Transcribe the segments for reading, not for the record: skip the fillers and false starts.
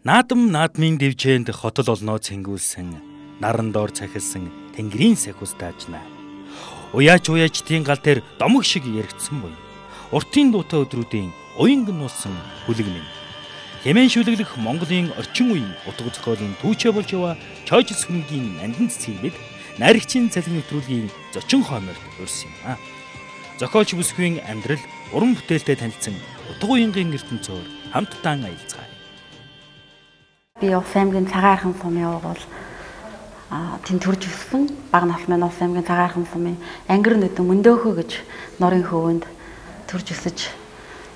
Наадам наадмын дэвжээнд хотол олноо цэнгүүлсэн наран доор цахилсан тэнгэрийн сахиус таажна. Уяач уяачдын гал дээр домог шиг яригдсан буй. Уртын дуутай өдрүүдийн уянган нуусан хүлэг минь. Хэмээн шүлэглэх Монголын орчин үеийн утга зохиолын түүчээ болж яваа Чойжс хүнгийн нандин цэцгийг бид найрагчийн цалин нэвтрүүлгийн зочин хойморд урьсан юм а. Зохиолч бүсгүйн амьдрал уран бүтээлтэй танилцсан утга уянгийн ертөнцөөр хамтдаа аялцгаая. Би Ус аймгийн Цагаархан сумын угуул тэнд төрж өссөн. Бага насны Ус аймгийн Цагаархан сумын ангир нүдэн Мөндөөхөө гэж нурын хөвөнд төрж өсөж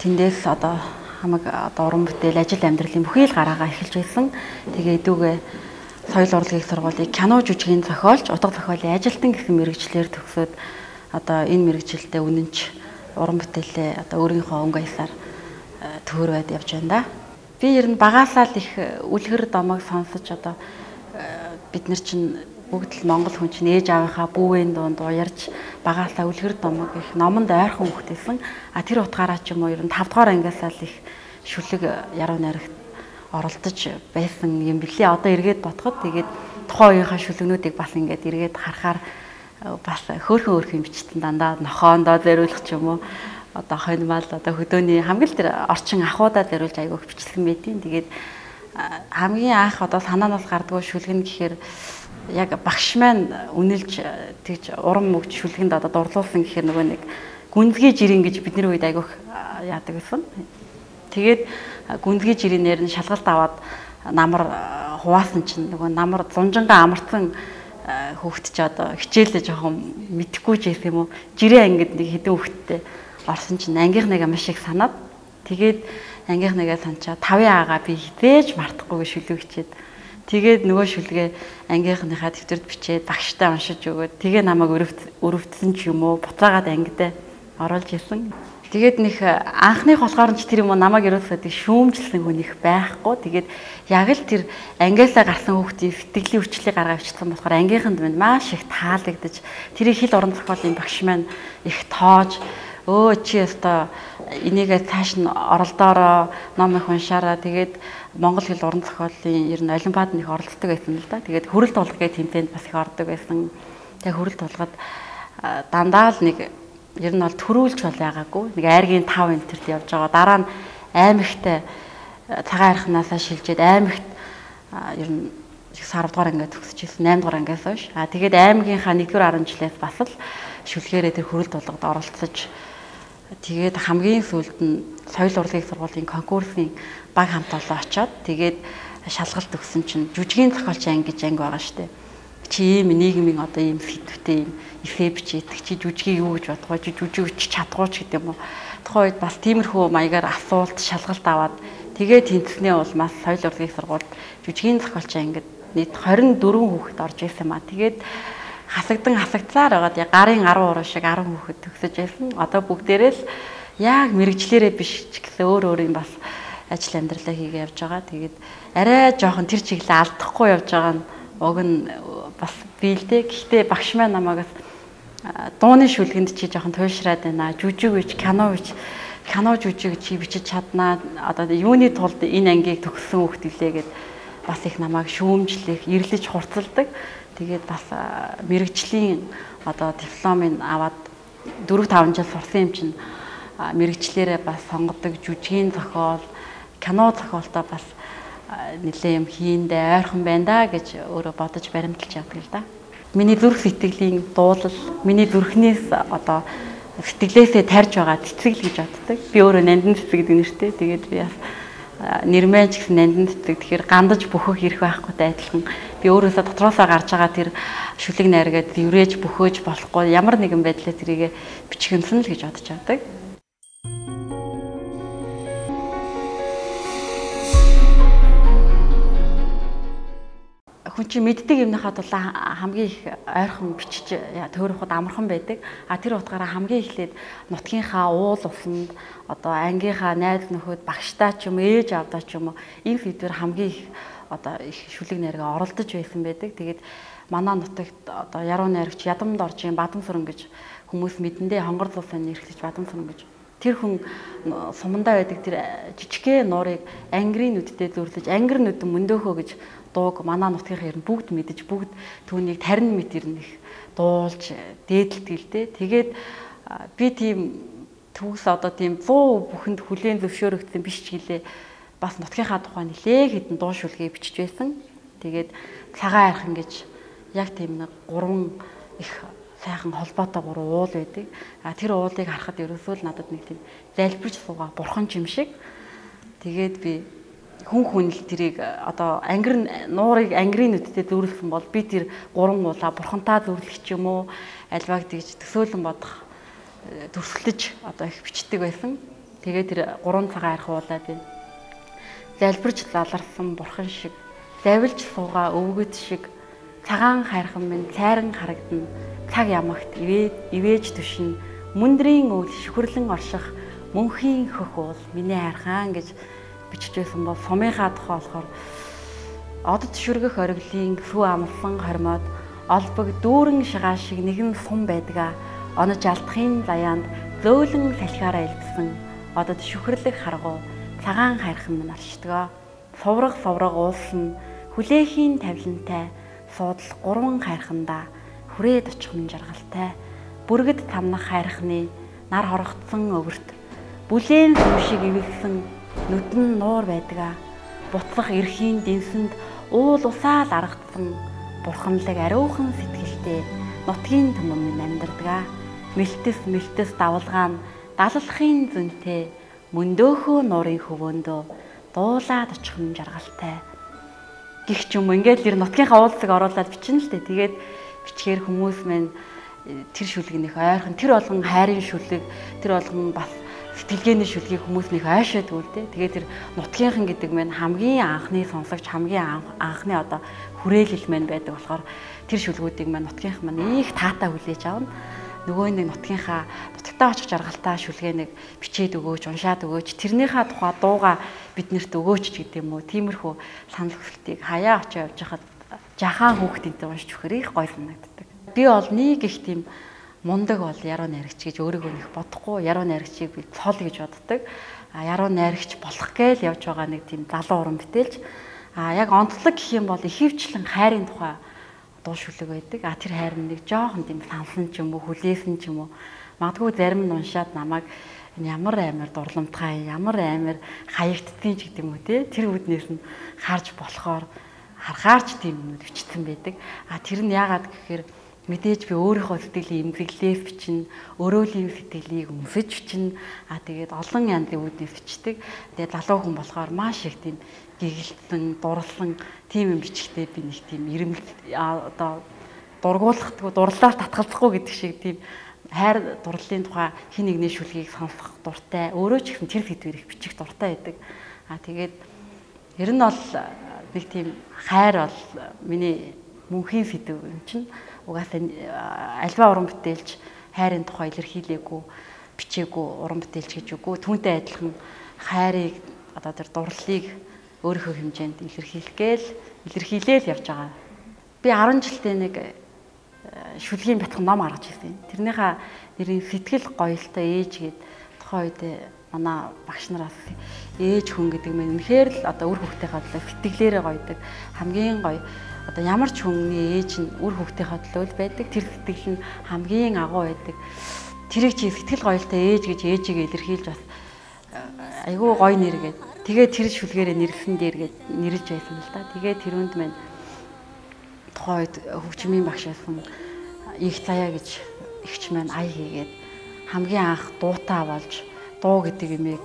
тэндээс хамаг уран бүтээл ажил амьдралын бүхий л гараагаа эхэлж байсан. Тэгээ дүүгээ соёл урлагийн сургуулийг кино жүжигийн зохиолч, утга зохиолын ажилтан гэсэн мэргэжлэр төгсөөд энэ мэргэжилтэд үнэнч уран бүтээлээ өөрийнхөө өнгө аясаар төөрөөд явж байна да. Би ер нь багаасаа л их үлгэр домог сонсож бид нар чинь бүгд л Монгол хүн чинь ээж аавынхаа бүүвэн дунд уярж багаасаа үлгэр домог их номонд ойрхон хөвгтэйсэн. Тэр утгаараа ч юм уу ер нь 5 дугаар ангиасаа л их шүлэг яруу найрагт оролдож байсан юм билээ. Одоо эргээд бодоход тэгээд тухайн үеийнхаа шүлэгнүүдийг бас ингээд эргээд харахаар бас хөөрхөн бичсэн дандаа нохоондоо зориулах ч юм уу хоньмал хөдөөний хамгийн л тэр орчин ахуудаа зориулж айгүйх бичсэн байдیں۔ Тэгээд хамгийн анх санаанаас гардгүй шүлгэн гэхээр яг багш маань үнэлж тэгж уран мөгж шүлгэнд дурлуулсан гэхээр нөгөө нэг гүнзгий жирийн гэж бидний үед айгүйх яадаг байсан. Тэгээд гүнзгий жирийнээр нь шалгалт аваад намар хуваасан чинь нөгөө намар зунжангаа амарсан хүүхэд ч хичээлээ жоохон мэдхгүй ч юм уу жирийн ангид нэг хэдэн хүүхэдтэй орсон чинь ангийнхныгаа маш их санаад тэгээд ангийнхныгаа санчаа 5 би хизээж мартахгүй шүлэг хичээд тэгээд нөгөө шүлгээ ангийнхныхаа дэвтэрд бичээд багштай уншиж өгөөд тэгээ намайг өрөвдсөн ч юм уу буцаагаад ангидаа оруулж исэн. Тэгээд нэг анхных болохоор ч тэр юм уу намайг ерөөсөө шүүмжилсэн хүн их байхгүй. Тэгээд яг л тэр ангиасаа гарсан хүүхдийн сэтгэлийн хүчлийг гаргаж авчихсан болохоор ангийнханд минь маш их таалагдаж тэрийг хэл уран зохиолын багш маань их тоож чи энийгээ цааш нь оролдоороо ном их уншаараа тэгээд монгол хэл уран зохиолын ер нь олимпиад нэг оролцдог байсан л да. Тэгээд хөрөлт тулгын тэмцээнд бас их ордог байсан. Тэгээд хөрөлт тулгад дандаа л нэг ер нь бол төрүүлж бол байгаагүй. Нэг айргийн 5 энтерт явж байгаа. Дараа нь аймагтай цагаан архнаасаа шилжээд аймагт ер нь 10 дугаар ангиад төгсөж ирсэн 8 дугаар ангиас хойш. Тэгээд аймагийнхаа 1-р 10 жилээс бас л шүлгээрээ тэр хөрөлт тулгад оролцож тэгээд хамгийн сүүлд нь соёл урлагийн сургуулийн конкурсын баг хамт олон очоод тэгээд шалгалт өгсөн чинь жүжигийн зохиолч анги гэж анги байгаа штэ. Чи ийм нийгмийн ийм сэдвтэй ийм эфэ бичээдэг чи жүжигийг юу гэж бодгоо чи жүжиг чи чадгуу ч гэдэг юм уу. Тухайн үед бас тиймэрхүү маягаар асуулт шалгалт аваад тэгээд тэнцснээ бол маш соёл урлагийн сургуульд жүжигийн зохиолч ангид нийт 24 хүүхэд орж ирсэн маа. Тэгээд хасагцаар байгаад яг гарын 10 уруу шиг 10 хүүхэд төгсөж байсан. Одоо бүгдээрээ л яг мэрэгчлэрээ биш ч гэсэн өөр юм бас ажил амьдралаа хийгээ явж байгаа. Тэгээд арай жоохон тэр чиглэлээ алдахгүй явж байгаа нь уг нь бас биэлдэ. Гэхдээ багш маань намайг дууны шүлгэнд чи жоохон туйлшраад байна. Жүжиг үуч, кино жүжиг чи бичиж чаднаа. Одоо юуны тулд энэ ангийг төгссөн хүүхэд илээ гэд бас их намайг шүүмжлэх, ирлэж хурцалдаг. Тэгээд бас мэрэгжлийн дипломыг аваад 4-5 жил сурсан юм чинь мэрэгчлэрээ бас сонгодог жүжигийн зохиол, кино зохиолтой бас нэлээ юм хийндээ ойрхон байна да гэж өөрөө бодож баримталж явдаг л да. Миний зүрх сэтгэлийн дуулал, миний зүрхнээс сэтгэлээсээ тарьж байгаа цэцэг л гэж боддог. Би өөрөө нандин цэцэг гэдэг нэртэй. Тэгээд би бас нэрмэн ч гэсэн нандин цэцэг. Тэгэхээр гандаж бөхөх ирэх байхгүйтэй адилхан. Би өөрөөсөө дотроосоо гарч байгаа тэр шүлэг найргээд эврээж бөхөөж болохгүй ямар нэгэн байдлаар тэрийг бичгэнсэн л гэж бодож байдаг. Хүн чинь мэддэг юмныхаа тул хамгийн их ойрхон бичиж төөрөхөд амархан байдаг. Тэр утгаараа хамгийн эхлээд нутгийнхаа уул усанд ангийнхаа найз нөхөд багштай ч юм ээж авдаа ч юм уу энэ сэдвэр хамгийн их их шүлэг найргаа оролдож байсан байдаг. Тэгээд манай нутагт яруу найрагч Ядамд оржийн Бадам сүрэн гэж хүмүүс мэдэндээ хонгор зул сонь эрхлэж бадан сум гэж. Тэр хүн сумандаа байдаг тэр жижигхэн нуурыг ангирын нүдтэй зөөрлөж ангир нүдэн мөндөөхөө гэж дууг манай нутгийн хэрн бүгд мэдэж бүгд түүнийг тарин мэд ирнэх дуулж дээдэлтгэлтэй. Тэгээд би тийм төгс одоо тийм 100% бүхэнд хүлээн зөвшөөрөгдсөн биш ч гэлээ бас нутгийнхаа тухай нэлээ хэдэн дуу шүлгээ бичиж байсан. Тэгээд цагаан архан гэж яг тийм нэг 3 их сайхан холбоотой 3 уул байдаг. Тэр уулыг харахад ерөөсөө л надад нэг тийм залбирч суугаа бурхан ч юм шиг. Тэгээд би хүн л тэрийг одоо нуурыг ангирын нүдтэй зөөрлсөн бол би тэр 3 уулаа бурхантаа зөөрлөх ч юм уу альваг тэгж төсөөлөн бодох төрсөлдөж одоо их бичдэг байсан. Тэгээд тэр 3 цагаан арх уулаа би залбирч заларсан бурхан шиг завилж суугаа өвгөд шиг цагаан хайрхан минь цайран харагдана. Цаг ямагт ивэж түшин мөндрийн үл шүхрлэн орших мөнхийн хөх уул миний хайрхан гэж бичижсэн бол сумынхаа тухай болохоор одод шүргэх ориглын сүү амлсан хормоод олбог дүүрэн шигаа шиг нэгэн сум байдгаа онож алдахын заяанд зөөлөн салхиараа илдсэн одод шүхрлэх харгуу цагаан хайрхан минь оршдгоо совраг уулсан хүлээхийн тавилантай суудал 3 хайрхандаа хүрээд очих минь жаргалтай бүргэд тамнах хайрхны нар хорогдсон өвөрт бүлээн сүмшиг ивэлсэн нүдэн нуур байдгаа буцах эрхийн дэнсэнд уул усаал аргадсан бурханлаг ариухан сэтгэлтэй нутгийн түмэн минь амьдардаг мэлтэс давалгаан даллахын зөнтэй мөндөөхөө нуурын хөвөөндөө дуулаад очих минь жаргалтай гих ч юм ингээд тэр нутгийнхаа уулзыг оруулаад бичнэ л дээ. Тэгээд бичгээр хүмүүс мань тэр шүлгэнийх ойрхон тэр болгон хайрын шүлэг тэр болгон бас сэтгэлгээний шүлгийг хүмүүс нэх ойшоод үлдээ. Тэгээд тэр нутгийнхан гэдэг мань хамгийн анхны сонсогч хамгийн анхны одоо хүрээлэл мань байдаг болохоор тэр шүлгүүдийг мань нутгийнхан мань их таатаа хүлээж авна. Нөгөө нэг нутгийнхаа нутагтаа очих жаргалтай шүлгээнийг бичээд өгөөч, уншаад өгөөч, тэрнийхээ тухай дууга биднэрт өгөөч гэдэг юм уу. Тиймэрхүү санал хүсэлтийг хаяа очиж явж хахад жахан хүүхдийнтэй уншиж өгөхөр их гоё санагддаг. Би бол нэг их тийм мундаг бол яруу найрагч гэж өөрийгөө нэх бодохгүй. Яруу найрагчийг би цол гэж боддог. Яруу найрагч болох гээл явж байгаа нэг тийм залуу уран бүтээлч. Яг онцлог гэх юм бол ихэвчлэн хайрын тухай дуу шүлэг байдаг. Тэр хайр нэг жоохон тийм сансан ч юм уу, хүлээсэн ч юм уу. Магадгүй зарим нь уншаад намайг ямар амар дурламтгай, ямар амар хаягддгийн ч гэдэг юм уу те. Тэр үднээс нь харж болохоор харахаарч тийм юм бичсэн байдаг. Тэр нь яагаад гэхээр мэдээж би өөрийнхөө сэтгэлийн эмзэглээс бичнэ, өрөөлийн сэтгэлийг өмсөж бичнэ. Тэгээд олон янзын үүднээс бичдэг. Тэгээд залуу хүн болохоор маш их тийм гэгэлтэн, дурлсан тийм юм бичгтээ би нэг тийм ирэмэл одоо дургуулахгүй, дурлаар татгалзахгүй гэдэг шиг тийм хайр дурлалын тухай хин нэгний шүлгийг сонсох дуртай. Өөрөө ч гэсэн тэр сэдвэр их бичих дуртай байдаг. Тэгээд ер нь бол нэг тийм хайр бол миний мөнхийн сэдв юм чинь. Угаасаа альва уран бүтээлч хайрын тухай илэрхийлээгүй, бичээгүй уран бүтээлч гэж үгүй. Түүнтэй адилхан хайрыг одоо тэр дурлалыг өөрийнхөө хэмжээнд илэрхийлээл явж байгаа. Би 10 жилдээ нэг шүлгийн бятхан ном гаргаж ирсэн. Тэрнийхээ нэрийн сэтгэл гоёлтой ээж гээд тухайн үед манай багш нараас ээж хүн гэдэг нь үнэхээр л одоо үр хүүхдийнхээ төлөө сэтгэлээрээ гоёдаг. Хамгийн гоё одоо ямар ч хүний ээж нь үр хүүхдийнхээ төлөө л байдаг. Тэр сэтгэл нь хамгийн агуу байдаг. Тэрийг чи сэтгэл гоёлтой ээж гэж ээжигээ илэрхийлж бас айгүй гоё нэргээд тэгээд тэр шүлгээрээ нэрлсэн дээр гээд нэрлж байсан л да. Тэгээд тэрүүнд маань тухайн үед хөгжмийн багш байсан их заяа гэж ихч маань ая хийгээд хамгийн анх дуутаа болж дуу гэдэг юмыг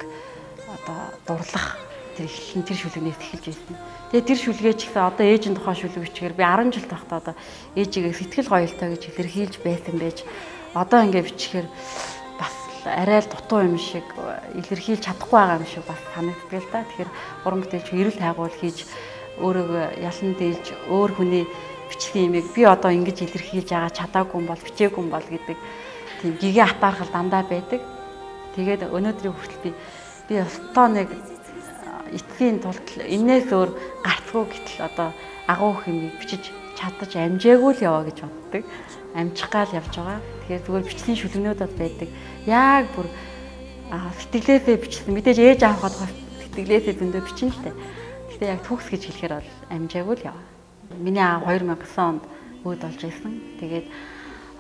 одоо дурлах тэр эхлэн тэр шүлгнээс эхэлж байсан. Тэгээд тэр шүлгээ ч гэсэн одоо ээжийн тухайн шүлэг бичгээр би 10 жил тахтаа одоо ээжигээ сэтгэл гоёлтой гэж илэрхийлж байсан байж одоо ингээд бичихээр бас арай л дутуу юм шиг илэрхийлж чадахгүй байгаа юм шиг бас санагддаг л да. Тэгэхээр уран бүтээлч эрэл хайгуул хийж өөрийгөө ялан дийлж өөр хүний бичсэн юмыг би одоо ингэж илэрхийлж байгаа чадаагүй юм бол бичээгүй юм бол гэдэг тийм гэгээ атаархал дандаа байдаг. Тэгээд өнөөдрийн хүртэл би өстөө нэг эцсийн тулд энээс өөр гарцгүй гэтэл одоо агуу хэмийг бичиж чадаж амжаагүй л яваа гэж боддог. Амжих гал явж байгаа. Тэгэхээр зүгээр бичсэн шүлгнүүд байдаг. Яг бүр сэтгэлээсээ бичсэн. Мэдээж ээж аав хадгах сэтгэлээсээ зөндөө бичин л дээ. Гэхдээ яг төгс гэж хэлэхээр бол амжаагүй л яваа. Миний аав 2009 онд өөд болж байсан. Тэгээд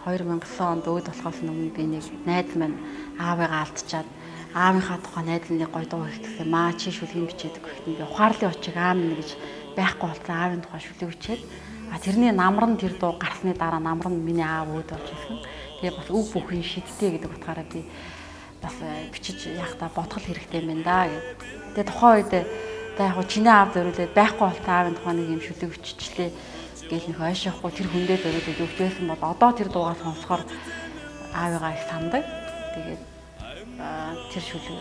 2009 онд өөд болохоос өмнө би нэг найз маань аавыгаа алдчихад аавынхаа тухай найз нэг гоё дуу хэлсэн. Маа чи шүлгийн бичээд өгөхдөө би ухаарлын очиг аав минь гэж байхгүй болсон аавын тухай шүлэг бичээд тэрний намар нь тэр дуу гарсны дараа намар нь миний аав өөд болж байсан. Тэгээ бас өв бүхэн шидтэй гэдэг утгаараа би бас бичиж яхта бодгол хэрэгтэй юм байна да гэд. Тэгээ тухайн үед яг чиний аав дөрүүлээд байхгүй болсон аавын тухай нэг юм шүлэг биччихлээ гэл нэг ойшоохгүй тэр хүндээ дөрүүлээд өгчээсэн бол одоо тэр дуугаа сонсохоор аавыгаа их сандаг. Тэгээд тэр шүлэг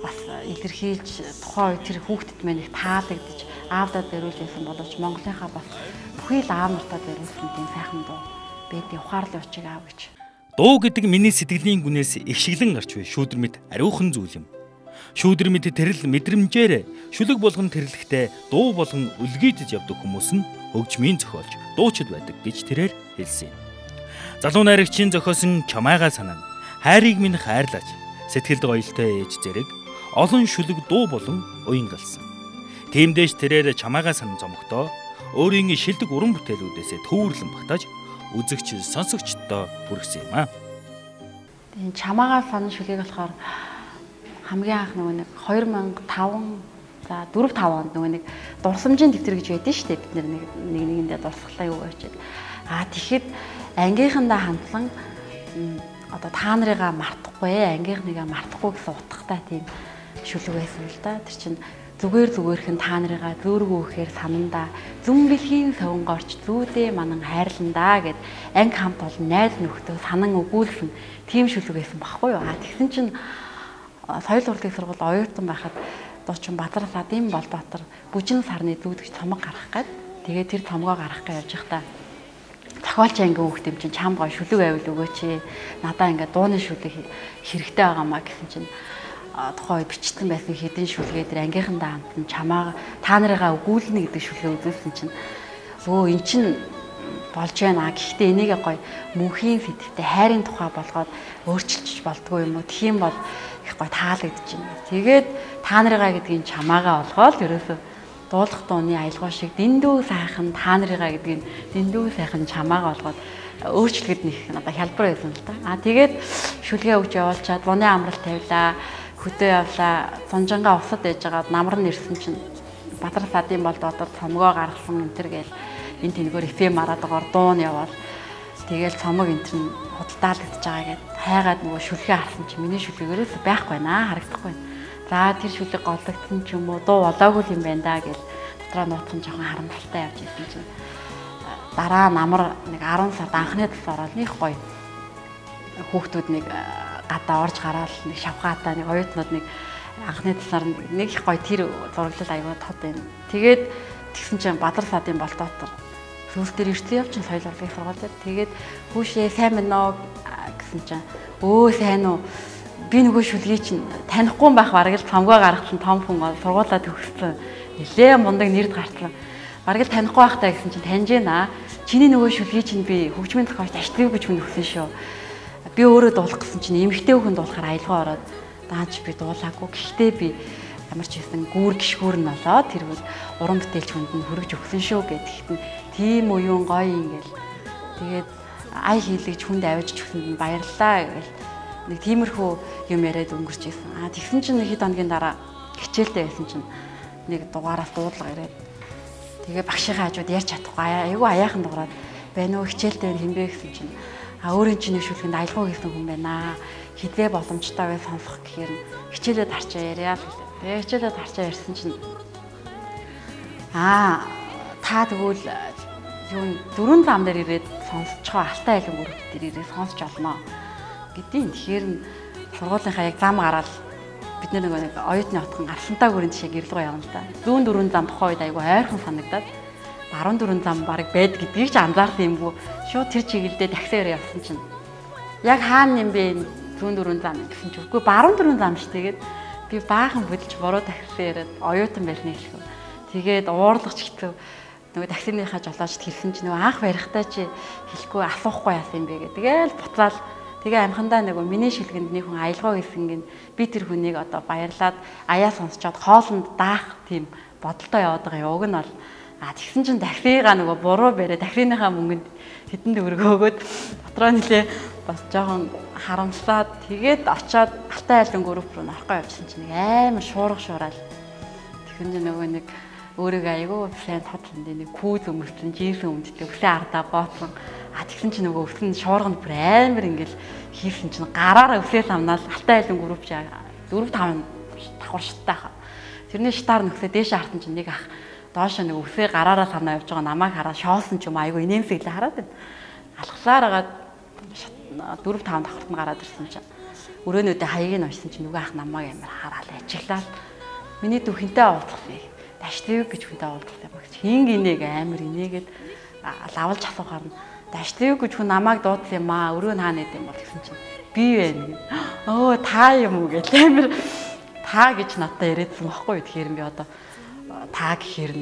бас илэрхийлж тухайн үед тэр хүүхдэд мань их таалагдж аавдаа дөрүүлжсэн боловч Монголынхаа бас бүхий л аав нартаа дөрүүлсэн тийм сайхан дуу бэдийн ухаарлын учиг аав гэж. Дуу гэдэг миний сэтгэлийн гүнээс их шиглэн гарч буй шүүдэр мэд ариухан зүйл юм. Шүүдэр мэд тэрл мэдрэмжээр шүлэг болгон тэрлэхдээ дуу болгон үлгийдэж явдаг хүмүүс нь хөгжмийн зохиолч дуучид байдаг гэж тэрээр хэлсэн юм. Залуу найрагчийн зохиосон чамайгаа санаа хайрыг минь хайрлаач сэтгэлд гоёлтой ээж зэрэг олон шүлэг дуу болон уянгалсан. Тиймдээш тэрээр чамайгаа санаа зомогтоо өөрийн шилдэг уран бүтээлүүдээсээ төвөрлөн багтааж үзэгч сонсогчдоо хүргэсэн юм аа. Тэгээ чамайгаа санаа шүлгийг болохоор хамгийн анх нөгөө нэг 2005 за 4-5 онд нөгөө нэг дурсамжийн дэвтэр гэж байдсан шүү дээ. Бид нэг нэгэндээ дурсгалаа юу очиад. Тэгэхэд ангийнхандаа хандсан одоо та нарыгаа мартахгүй, ангийнхныгаа мартахгүй гэсэн утгатай тийм шүлэг байсан л да. Тэр чинь зүгээрхэн та нарыгаа зөөргөө өгөхээр санандаа зүн бэлгийн совонгорч зүүдээ манан хайрландаа гэд анги хамт олон найз нөхдөө санан өгүүлсэн тийм шүлэг байсан баггүй юу. Тэгсэн чинь соёл урлагийн сургууль оюутан байхад дуучин Бадар Садын Болбаатар бүжин сарны зүүдгч цомог гаргах гээд тэгээд тэр цомгоо гаргах гэж явж байхдаа зохиолч анги хүүхдэм чинь чам гой шүлэг байвал өгөөч надаа ингээд дууны шүлэг хэрэгтэй байгаамаа гэсэн чинь тухай бичсэн байсан хэдэн шүлгээ дээр ангийнхандаа хамт чамаа та нарыгаа өгүүлнэ гэдэг шүлгээ үзүүлсэн чинь эн чинь болж байна. Гэхдээ энийгээ гоё мөнхийн сэдвтэй хайрын тухай болгоод өөрчилж болдгоо юм уу? Тэгхийн бол их гоё таалагдж байна. Тэгээд та нарыгаа гэдгийг чамаагаа олгоод ерөөсөө дуулах дууны аялгаа шиг дэндүү сайхан та нарыгаа гэдгийг дэндүү сайхан чамаагаа олгоод өөрчлөгд нэг надад хялбар байсан л да. Тэгээд шүлгээ өгч явуулчаад буны амралт тавилаа. Хөдөө явлаа. Цонжонгаа усад ээж агаад намар нь ирсэн чинь Бадар Садын Болбаатар цомгоо гаргасан энэ төр гээл энэ тэнгээр FM араад байгаа дуун яваад тэгэл цомог энэ төр худалдаалагдж байгаа гэд хайгаад нөгөө шүлгээ харсан чинь миний шүлгээгээрээс байхгүй наа харагдахгүй. За тэр шүлэг голлогдсон ч юм уу дуу болоогүй юм байна да гэж дотроо нуутхан жоохон харамсалтай явж ирсэн чинь дараа намар нэг 10 сард анхны тас ороод нэг гоё хүүхдүүд нэг гадаа орж гараад нэг шавхаатаа нэг оюутнууд нэг анхны тасаар нэг их гоё тэр зураглал аягаа тод байна. Тэгээд тэгсэн чинь Бадар Садын Болбаатар сүүлд тэр эртний явчин соёл урлагийн сургууль дээр тэгээд хүүшээ сайн байна уу гэсэн чинь сайн уу би нөгөө шүлгийг чинь танихгүй байх бараг л цомгоо гаргасан том хүн сургуулаа төгссөн нэлээ мундаг нэрд гарсан бараг л танихгүй байхтаа гэсэн чинь таньж байна. Чиний нөгөө шүлгийг чинь би хөгжмийн зохиолч ашигтай гэж хүн өгсөн шүү. Би өөрөө дуулах гэсэн чинь эмэгтэй хүн дуулахаар аялгаа ороод даач би дуулаагүй. Гэхдээ би ямар ч байсан гүүр гიშгүүр нь болоод тэрвэл уран бүтээлч хүнд нь хүргэж өгсөн шүү гэдэгт нь тийм уюун гоё ингээл тэгээд ай хийлгэж хүнд авиж өгсөнд нь баярлалаа гэл нэг тиймэрхүү юм яриад өнгөрч ирсэн. Тэгсэн чинь хэд хоногийн дараа хичээлтэй байсан чинь нэг дугаараас дуудлага ирээд тэгээ багшийнхаа хажууд ярьж чадахгүй айгүй аяахан дуурайд байна уу хичээлтэй хэмбэ гэсэн чинь өөрийн чинь шүлгэнд аялгаа хийсэн хүн байна. Хідвээ боломжтой бай сонсох гэхээр хичээлээ тарчаа яриа л. Тэгээ хичээлээ тарчаа ярьсан чинь та тэгвэл юу 4 зам дээр ирээд сонсцохоо алтай айлын өрөвт дээр ирээд сонсч олноо гэдیں۔ Тэгэхээр сургуулийнхаа яг зам гараад бид нэг оюутны отхон арсантаа гүрэн жишээ гэрлэгөө явна л да. 4 зам тухайн үед айгүй ойрхон санагдаад 14 зам баг байд гэдгийг ч анзаарсан юмгүй. Шууд тэр чиглэлдээ таксиар явсан чинь яг хаана юм бэ 4 зам гэсэн чинь үгүй 14 зам ш. Тэгээд би баахан бүдэлж буруу такси яриад оюутан байсныг хэлэв. Тэгээд уурлагч хэцүү нөгөө таксиныхаа жолоочд хэлсэн чинь нөгөө анх барихтаа чи хэлэхгүй асуухгүй яасан юм бэ гэх. Тэгээл буцаал тэгээ амхандаа нөгөө миний шилгэнд нэг хүн аялгаа хийсэн гин би тэр хүнийг одоо баярлаад аяа сонсчоод хоолнд даах тийм бодолтой яваад байгаа. Уг нь бол тэгсэн чинь таксигаа нөгөө буруу бариад таксиныхаа мөнгөнд хэдэн төгрөг өгөөд дотроо нэлээ бас жоохон харамслаад тэгээд очиод Алтай айлын групп руу норхоо явчихсан чинь амар шуурга шуураад тэгсэн чинь нөгөө нэг өөрийгөө айгүй сайн тодлонд нэг күүз өмссөн джинс өмддөг үсээ ардаа бооцсон тэгсэн чинь нөгөө өсөн шуурганд бүр амар ингээл хийсэн чинь гараараа өсөө самнаас Алтай айлын групп 4 5 давхар шаттай хаа тэрний шатаар нөхсөө дээш хартан чинь нэг ах доош нэг өсөө гараараа санаа явж байгаа намайг хараад шоосон ч юм айгүй инээмсэглээ хараад байна алхсаар агаад 4 5 давхарт нь гараад ирсэн чинь өрөөнүүдээ хаяг нь очсон чинь нөгөө ах намайг амар хараал ажиглаад миний дүү хинтээ уулзах вэ даштэв гэж хүнтэй уулзсан багч хин гинэг амар инээгээд лавлж асуухаар нь даштэв гэж хүн намайг дуудсан юм аа өрөө хаана нэт юм бол гэсэн чинь би байна өө та юм уу гэж амар та гэж надад яриадсан баггүй тэгэхээр би одоо та гэхээр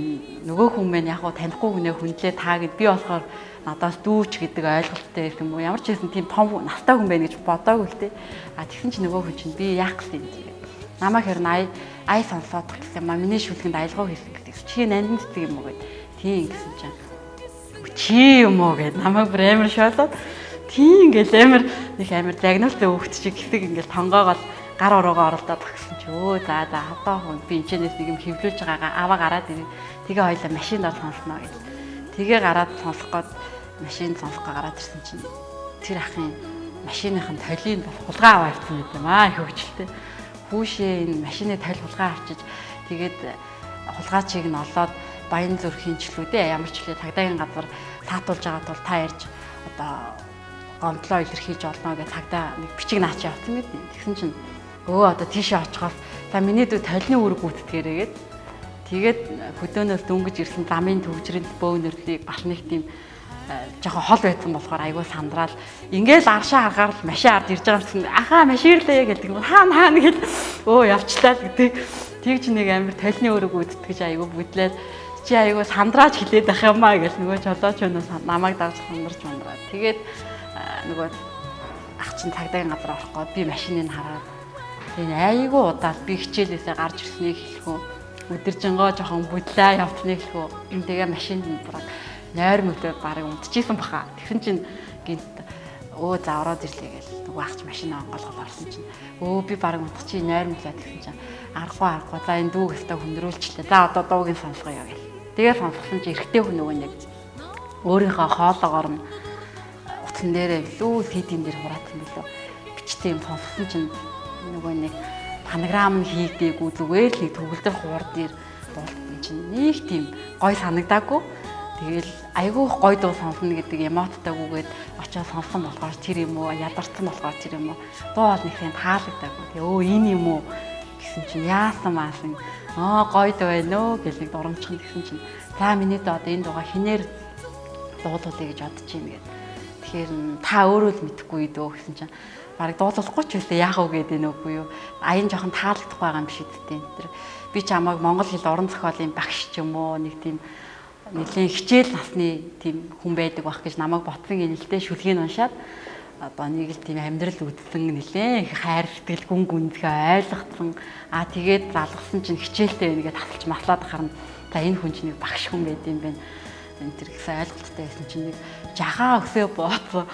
нөгөө хүн мэн яг гоо танихгүй хүнээ хүндлээ та гэд би болохоор надаас дүүч гэдэг ойлголттой байсан юм уу ямар ч хэсэн тийм том настай хүн байна гэж бодоагүй л те тэгсэн чинь нөгөө хүн чинь би яах гэсэн юм намайг хэрнээ ай сонсоод гэсэн юм аа миний шүлгэнд аялгаа хийсэн гэдэг чи нандин цэцэг юм уу гэд тийм гэсэн чинь чи юм уу гэд намайг бүр амар шоолоод тийм ингээл амар нэг амар загнуулсан хөөхт шиг хэсэг ингээл тонгоогоол гар ороогоо оролдоод багсан чи өө за хатаа хүн би энэчнээс нэг юм хөвлөж байгаагаа аваа гараад ирээ тэгээ хоёлаа машинд ор сонсноо гэд тэгээ гараад сонсох гээд машин сонсох гараад ирсэн чинь тэр ахын машиныхын толийг хулгай аваа авсан юм аа их хөвчлөлтэй хүүшээ энэ машины толь хулгай авчиж тэгээд хулгайчийг нь олоод баян зүрхийн члүүдээ ямар ч хэлээ цагдаагийн газар таатуулж байгаа тул та ярьж одоо гомдлоо илэрхийлж олно гэж цагдаа нэг бичиг наач явсан мэт. Тэгсэн чинь одоо тийшээ очихоос за миний дүү толны үүрэг гүйтгээрээ гээд тэгээд хөдөөнөөс дөнгөж ирсэн замын төвчрөнд бөөнөрлийг бас нэг тийм жоохон хол байсан болохоор айгүй сандраал ингээл аршаа харахаар л машин ард ирж байгаа юм чинь ахаа маширлээ гэдэг юм хаана гэж явчлаа гэдэг тэгж нэг амир толны өрөг үдтгэж айгүй бүдлээд чи айгүй сандрааж хилээд ах юмаа гэж нөгөө жолоочноос намайг дагж сандарч мандраа тэгээд нөгөө ах чин цагдаагийн газар орохгүй би машиныг хараад тэгээ айгүй удаад би хичээлээсээ гарч ирснийг хэлэхүү өдөржингоо жоохон бүдлээ явцныг хэлэхүү тэгээ машинд бураг нойр мөлөө барыг унтчихсан баха. Тэгсэн чинь гинт за ороод ирлээ гэж нөгөө ахч машин онгоолгоод орсон чинь би барыг унтчих чи нойр мөлөө тэгсэн чинь аргагүй за энэ дүүг өстө хүндрүүлчихлээ. За одоо дуугийн сонсгоё гэл. Тэгээ сонсгосон чи эргэтэй хүн нөгөө нэг өөрийнхөө хоолоогоор нь утсан дээрээ лүү CD-н дээр хураасан билүү. Бичтэй юм сонсгосон чинь нөгөө нэг панограм нь хийдэггүй зүгээр л нэг төгөлдөр хуур дээр дуулсан чинь нэг тийм гой санагдаагүй. Тэгэл айгүй гой дуу сонсно гэдэг эмоттойгүйгээд очоод сонсон болохоор тэр юм уу ядарсан болохоор тэр юм уу дуу бол нэг сайн таалагдаагүй. Тэгээ энэ юм уу гэсэн чинь яасан маасан гой дуу байна өө гэж нэг дурамчхан гэсэн чинь за миний доо одоо энэ дууга хинээр дуулуулъя гэж бодож байна гэдэг. Тэгэхээр та өөрөө л мэдэхгүй дөө гэсэн чинь барыг дуулуулахгүй ч үсээ яах вэ гэдэг нөхгүй юу. Аян жоохон таалагдах байгаа юм шиг дээ. Тэр би ч амааг монгол хэл уран зохиолын багш ч юм уу нэг тийм нэлийн хичээл насны тийм хүн байдаг байх гэж намайг ботсон гинэлтэй шүлгийг уншаад одоо нэг л тийм амьдрал үдсэн нэлээ их хайр сэтгэл гүн гүнзгий ойлгоцсон тэгээд залгасан чинь хичээлтэй байна гэж тасалж маслаад харна за энэ хүн чинь нэг багш хүн байд юм байна энэ төр гэсэн ойлголттой байсан чинь нэг жахаа өсөө бооцоо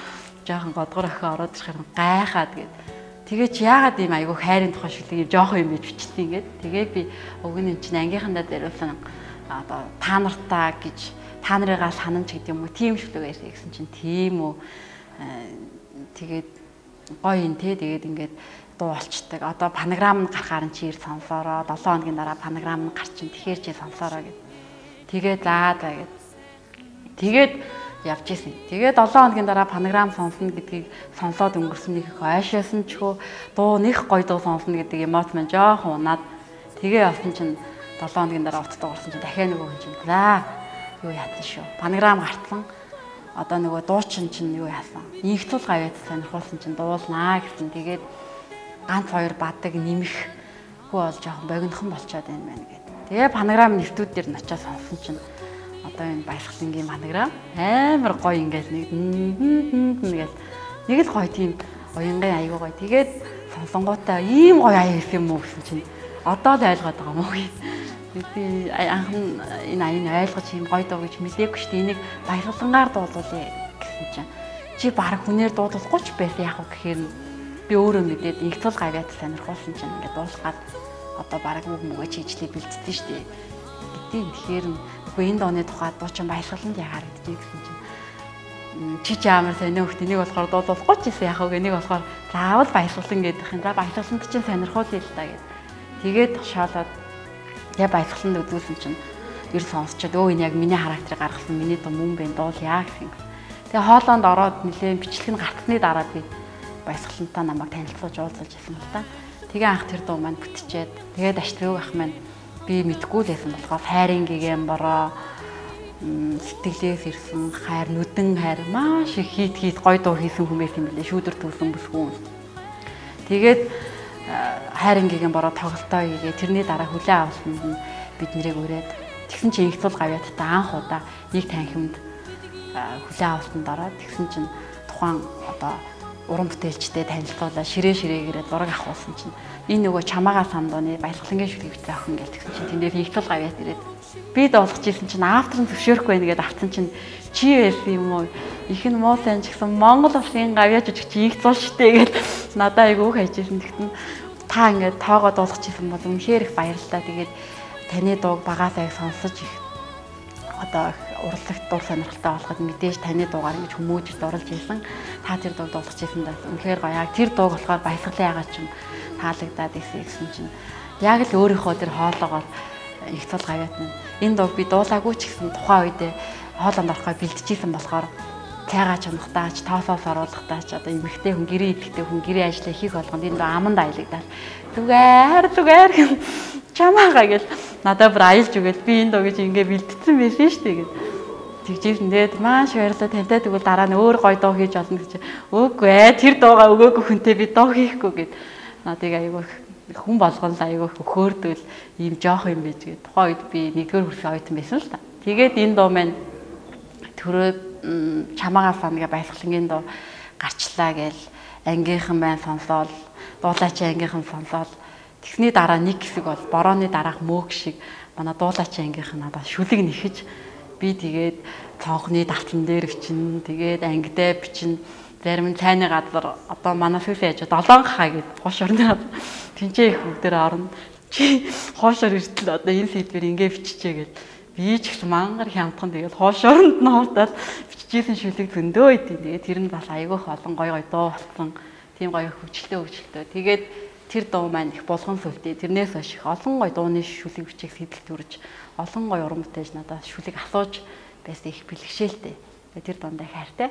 жоохон годгор охин ороод ирэхээр гайхаад тэгээд яагаад ийм айгүй хайрын тухай шүлгийг жоохон юм гэж бичсэн ингээд тэгээ би уг нь чинь ангийнхандаа дээрүүлсэн одоо та нартаа гэж та нарыгаа санамж гэдэг юм уу тийм шүлэг ярьсан гэсэн чинь тийм үү тэгээд гоё юм те тэгээд ингээд дуу олчдаг одоо панограм нь гарахаар нь чи ир сонсороо 7 хоногийн дараа панограм нь гарчин тэгэхээр чи сонсороо гэд тэгээд за гэд тэгээд явж исэн тэгээд 7 хоногийн дараа панограм сонсно гэдгийг сонсоод өнгөрсөн нэг их ойшоосон ч хөө дуу нэг гоё дуу сонсно гэдэг эмоц маань жоохон унаад тэгээ явсан чинь 7 хоногийн дараа утастаа орсон чинь дахиад нөгөө хүн чинь за юу яатсан шүү. Панограм гарцсан. Одоо нөгөө дуучин чинь юу яасан. Инх тул гавьяд сонирхуулсан чинь дуулнаа гэсэн. Тэгээд ганц хоёр бадаг нэмэх хүү бол жоохон богинохон болчиход байна мэн гэдэг. Тэгээ панограм нэвтүүд дээр нь очиж сонсон чинь одоо энэ баясгалангийн манаграа амар гоё ингээд нэг л гоё тийм уянгын аягүй гоё. Тэгээд сонсонгуудаа ийм гоё аяа гэсэн юм уу гэсэн чинь одоо л ойлгоод байгаа юм уу гээ. Би анхан энэ аяыг ойлгож ийм гоё дуу гэж мэдээгүй шүү дээ. Энийг баясгалангаар дуулуулъя гэсэн чинь чи баг хүнээр дуулахгүй ч байсан яах вэ гэхээр би өөрөө мэдээд их цул гавьяат сонирхуулсан чинь ингээд дуулахад одоо баг мөгөө чийжлээ бэлдсэн шүү дээ. Тэгэхээр үгүй энэ дооны тухай дуучин баясгаланд ягаар гэдгийг гэсэн чинь чи амар сонио хөхт энийг болохоор дуулахгүй ч гэсэн яах вэ энийг болохоор заавал баясгалан гэдэг юм. За баясгаланд чинь сонирхуулъя л та гэд. Тэгээд тушаалаад тэгээ баясгаланд үзүүлсэн чинь ер сонсчод өө энэ яг миний характерыг гаргасан миний дуу мөн бэ дуулъя гэсэн. Тэгээ хоолоонд ороод нэлээд бичлэг нь гацсны дараа би баясгалантаа намайг танилцуулж уулзалж ирсэн л та. Тэгээ анх тэр дуу маань бүтчихэд тэгээд аштрыг ах маань би мэдгүй л байсан болохоор хайрын гэгээн бороо сэтгэлээс ирсэн хайр нүдэн хайр маш их хийт гоё дуу хийсэн хүмүүс юм билээ шүүдэр төвсөн бүсгүн. Тэгээд хайрын гэгээн бороо тоглолтоо хийгээ тэрний дараа хүлээ авалсанд нь бид нэрийг өрөөд тэгсэн чинь их цул гавьяаттай анх удаа нэг танхимд хүлээ авалтанд ороод тэгсэн чинь тухайн одоо уран бүтээлчтэй танилцуулаад ширээгээр зураг авахулсан чинь энэ нөгөө чамаагаа самдууны баясгалангийн шүлгийг бичсэн охин гэж тэгсэн чинь тэндээс их цул гавьяат ирээд би дуулах гэсэн чинь автор нь зөвшөөрөхгүй байна гэдээ авцсан чинь чи байсан юм уу их нь муу сайн ч гэсэн Монгол улсын гавьяа жижиг чи их цул штэ гэд надаа айгүйх хайжсэн тэгтэн та ингээд тоогоо дуулах гэсэн бол үнэхээр их баярлалаа тэгээд таны дууг багаасаа их сонсож их одоо урлагт дуу сонирхолтой болоход мэдээж таны дуугаар ингэж хүмүүжиж дурлж ирсэн. Та тэр дууг дуулах гэсэн даа үнэхээр гоё. Яг тэр дууг болохоор баясгалан ягаа ч юм таалагдаад гэсэн чинь яг л өөрийнхөө тэр хоолоогоор их цул гавьяат нь энэ дууг би дуулаагүй ч гэсэн тухайн үедээ хоолоонд орохоо бэлтжижсэн болохоор цайгаа чанахтаач тоосоос оруулахтаач одоо эмэгтэй хүн гэрээ идэхтэй хүн гэрээ ажиллаа хийх болгонд энэ дуу аманд аялагдаад зүгээр чамаагаа гэл надад бүр аялж өгöd би энэ дуу гэж ингээ бэлдсэн байсан шүү дээ гэж тэгжсэн. Тэгээд маш баярлалаа тантай тэгвэл дараа нь өөр гоё дуу хийж олно гэж үгүй ээ тэр дуугаа өгөөгүй хүнтэй би дуу хийхгүй гэд надыг аягүй хүн болгон л аягүй хөөхөрдөл ийм жоох юм байж гээд тухайн үед би нэгдүгээр курсын оюутан байсан л та. Тэгээд энэ дуу маань төрөө чамаагаа санагаа баясгалангийн дуу гарчлаа гээл ангийнхан байн сонсоол дуулаач ангийнхан сонсоол тэгсний дараа нэг хэсэг бол борооны дараах мөөг шиг манай дуулаач ангийнхан надад шүлэг нэхэж би тэгээд цонхны давтан дээр бичин тэгээд ангидаа бичин зарим нь цайны газар одоо манай сүс яаж 7 хаа гэд хоош орно тэнцээ их бүгдээр орно чи хоошоор иртэл одоо энэ сэдвэр ингээ биччихээ гэд би ч их мангар хямдхан тэгээд хоош оронд нь хоолтаад бичижсэн шүлэг зөндөө идэв тэгээд тэр нь бас айгүйх олон гоё дуу болсон тийм гоё хөвчлөлтөө тэгээд тэр дуу маань их булган сүлдээ тэрнээс хойш их олон гоё дууны шүлэг бичих сэтэл төрж олон гоё уран бүтээж надад шүлэг асууж байсан их бэлгшээлтэй тэр дундаа хайртай.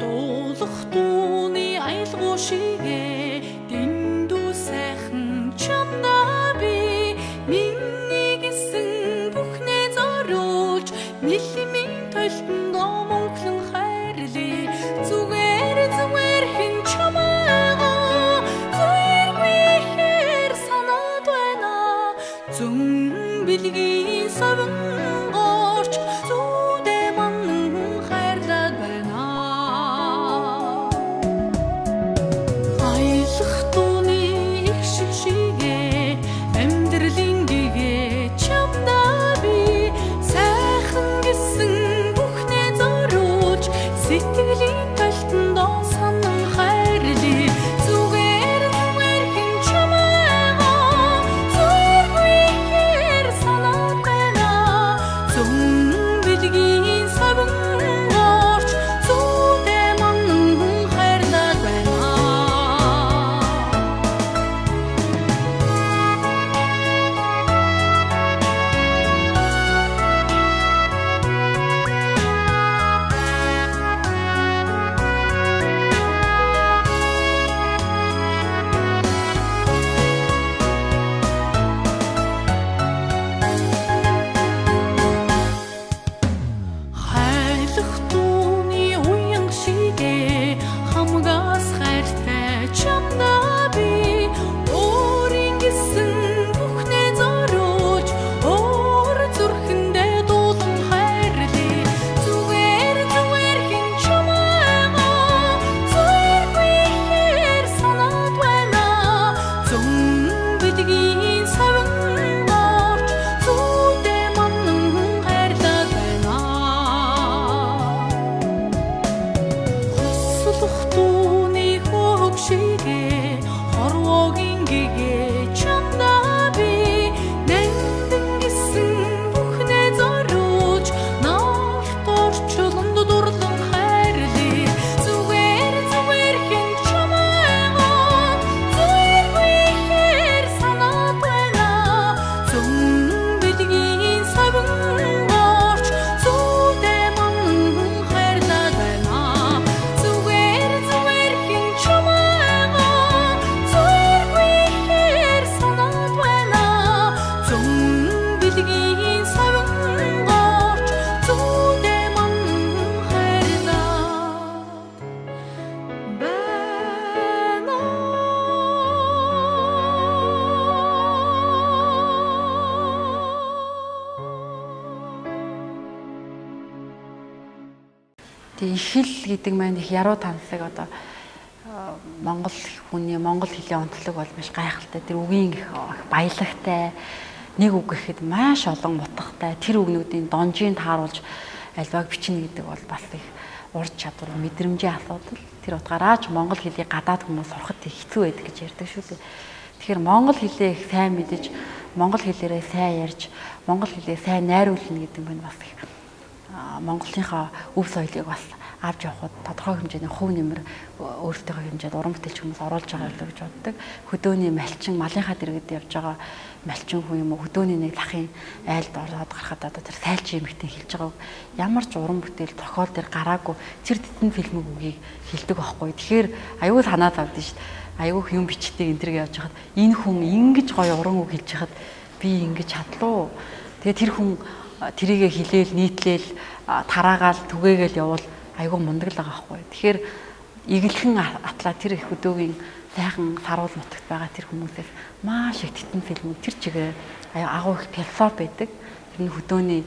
Дуулах дууны аялгуу шигээ дэндүү сайхан чамдаа би миний гэсэн бүхнээ зориулж нийлмийн толтон домонхлон хайрлаа зүгээр хэн чамаагаа зүрхээ хэр санаад байна зүн билгийн савн горч зүдэ ман хайрлаад байна. шигээ чамдаа би нандин гисэн бүхнээ зориулж нафторчлонд дурлан хайрлаа зүгээр зүгээр хэн чамайгаа зүргүй хэр санаад байна зөв бидгийн савн орч зүудээ мөн хайрлаад байна зүгээр зүгээр хэн чамайгаа зүргүй хэр санаад байна зөв бидгийн савн орч зүудээ мөн хайрлаад байна. Тэгээ их хэл гэдэг маань их яруу танцлаг одоо монгол хүний монгол хэлний онцлог бол маш гайхалтай. Тэр үгийн их баялагтай, нэг үг гэхэд маш олон утгатай, тэр үгнүүдийн донжийг тааруулж альвааг бичнэ гэдэг бол бас их ур чадвар, мэдрэмжийн асуудал. Тэр утгаараа ч монгол хэлийг гадаад хүмүүс сурахад их хэцүү байдаг гэж ярьдаг шүү дээ. Тэгэхээр монгол хэлээ их сайн мэдэж, монгол хэлээрээ сайн ярьж, монгол хэлээ сайн найруулна гэдэг нь бас их Монголынхаа өв соёлыг бас авч явахад тодорхой хэмжээний хувь нэмэр өөртөөхөө хэмжээд уран бүтээлч хүмүүс оруулж байгаа л гэж боддог. Хөдөөний малчин, малынхаа дэргэд явж байгаа малчин хүн юм уу, хөдөөний нэг лахын айлд ороод гарахад одоо тэр сайлчин эмэгтэй хэлж байгааг ямар ч уран бүтээл зохиол дээр гараагүй цэр тэтэн фильмэг үгийг хэлдэг байхгүй. Тэгэхээр аюул санаа зовдсон шүү дээ. Аюул юм бичдэг энэ төр явж хахад энэ хүн ингэж гоё уран үг хэлж хахад би ингэж чадлаа. Тэгээ тэр хүн тэрийгэ хилээл нийтлээл тараагаал түгээгээл явал айгүй мундаг л байгаа байхгүй. Тэгэхээр игэлхэн атлаа тэр их өдөөгийн сайхан саруул нутагт байгаа тэр хүмүүсээс маш их тэтэн фильм тэр чигээр агуу их философи байдаг. Тэр нь хөдөөний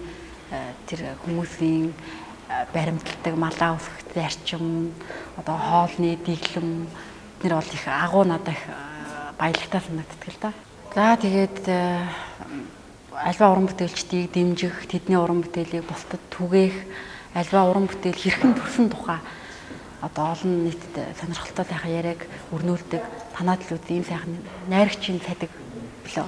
тэр хүмүүсийн баримталдаг малаа үсгэх зарчим, одоо хоолны дэглэм тэр бол их агуу надад их баялагтай санагддаг л да. За тэгээд альва уран бүтээлчдийг дэмжих, тэдний уран бүтээлийг бусдад түгээх, альва уран бүтээл хэрхэн төрсөн тухай одоо олон нийтэд сонирхолтой сайхан яриаг өрнүүлдэг танаад л үгүй ийм сайхан найрагчийн цадаг билүү.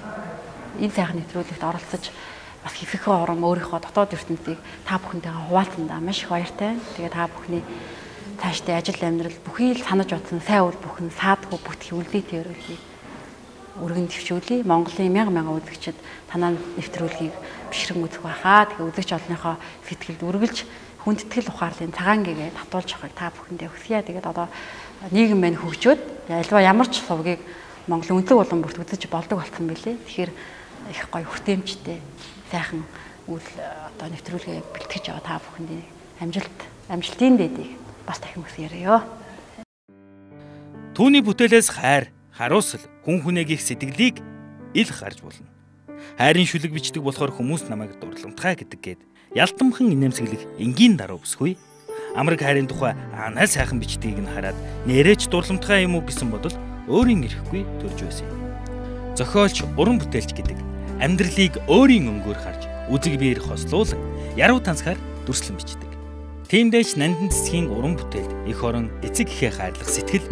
Энэ сайхан нэвтрүүлэгт оролцож бас хэвхэхөө уран өөрийнхөө дотоод ертөнцийг та бүхэнтэйгээ хуваалцсандаа маш их баяртай. Тэгээ та бүхний цаашдын ажил амьдрал бүхий л санаж бодсон сайн үр бүхэн саадгүй бүтгий үлдээтэй өргөлийг өргөн төвшүүлье. Монголын мянган үзэгчид танаа нэвтрүүлгийг бишрэн үзэх байхаа. Тэгээ үзэгч олонныхоо сэтгэлд үргэлж хүндэтгэл ухаарлын цагаан гэгээ татуулж байгааг та бүхэндээ хүсье. Тэгээд одоо нийгэм маань хөгжөөд альва ямар ч сувгийг Монголын өндлөг улам бүрт үзэж болдог болсон билээ. Тэгэхээр их гоё хүртээмжтэй сайхан үйл одоо нэвтрүүлгээ бэлтгэж байгаа та бүхэндээ амжилтын дэдийг бас дахин хүсье. Түүний бүтээлээс хайр, харуусал, хүн хүнээгийнх сэтгэлийг ил харж болно. Хайрын шүлэг бичдэг болохоор хүмүүс намайг дурламтгай гэдэг гээд ялтамхан инээмсэглэх энгийн даруй бүсгүй. Амраг хайрын тухай анаа сайхан бичдгийг нь хараад нэрэж дурламтгай юм уу гэсэн бодол өөрийн ирэхгүй төрж байсан юм. Зохиолч, уран бүтээлч гэдэг амьдралыг өөрийн өнгөөр харж үзэг биеэр хослуулан яруу танцгаар дүрслэн бичдэг. Тиймдээч нандин цэцгийн уран бүтээлд их орон эцэг эхээ хайрлах сэтгэл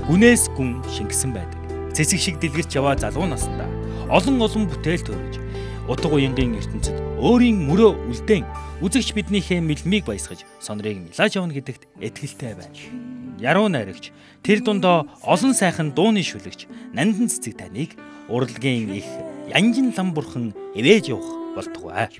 гүнээс гүн шингэсэн байдаг. Цэцэг шиг дэлгэрч яваа залуу наснда олон бүтээл төрөж утга уянгийн ертөнцид өөрийн мөрөө үлдээн үзэгч биднийхээ мэлмийг баясгаж сонрыг милаж явна гэдэгт итгэлтэй байна. Яруу найрагч тэр дундоо олон сайхан дууны шүлэгч нандин цэцэг таныг урлагийн их янжин лам бурхан эвэж явах болтугай.